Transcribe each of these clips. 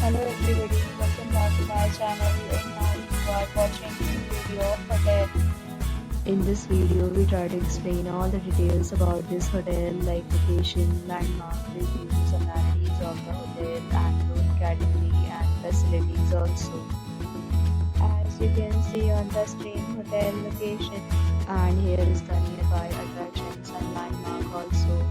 Hello everybody, welcome back to my channel and now you are watching a new video of hotel. In this video, we try to explain all the details about this hotel like location, landmark, reviews, amenities of the hotel and room category and facilities also. As you can see on the screen, hotel location, and here is the nearby attractions and landmark also.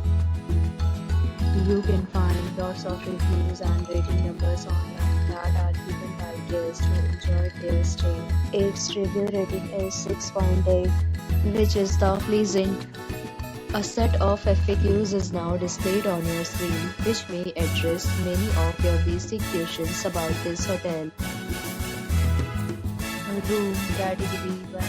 You can find lots of reviews and rating numbers online that are given by guests who enjoyed their stay. Its review rating is 6.8, which is the pleasant. A set of FAQs is now displayed on your screen, which may address many of your basic questions about this hotel. Room category 1.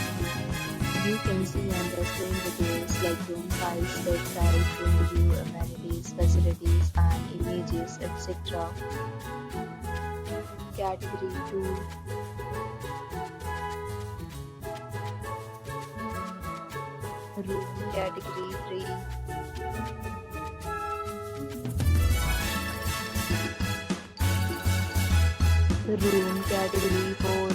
You can see on the screen details like room size, bed type, room view, amenities, facilities and images, etc. Category 2. Room category 3. Room category 4.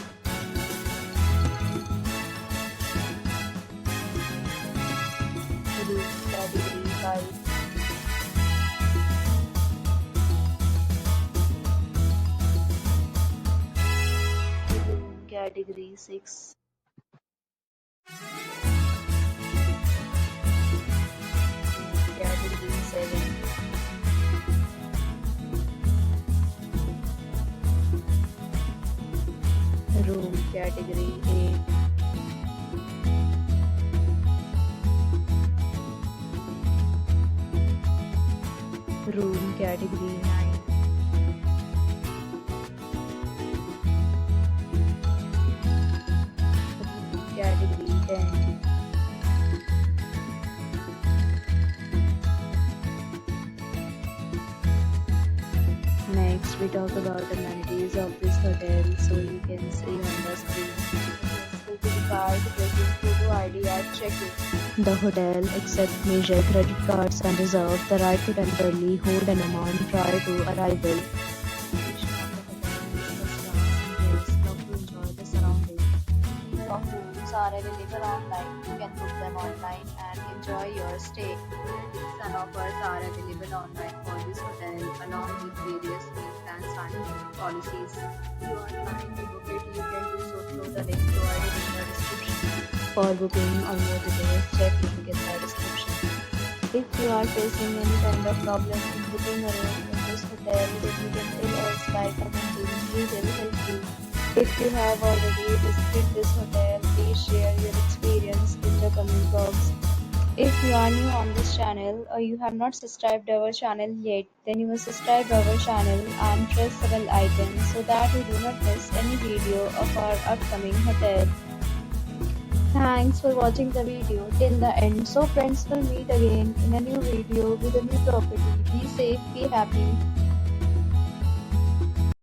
Room category 5. Room category 6. Category 7. Room category 8. Room category 9. Room category 10. Next, we talk about amenities of this hotel. So you can see on the screen. Security card, present photo ID at check-in. The hotel accepts major credit cards and reserves the right to temporarily hold an amount prior to arrival. Guests love to enjoy the surroundings. Your rooms are available online. You can book them online and enjoy your stay. Amenities and offers are available online for this hotel along with various meal plans and policies. If you are planning to book it, you can do so through the link provided in the description. For booking or more details, check link in the description. If you are facing any kind of problem in booking a room in this hotel, then you can tell us by commenting. We will help you. If you have already visited this hotel, please share your experience in the comment box. If you are new on this channel or you have not subscribed our channel yet, then you must subscribe our channel and press the bell icon so that you do not miss any video of our upcoming hotel. Thanks for watching the video till the end. So friends, will meet again in a new video with a new property. Be safe, be happy.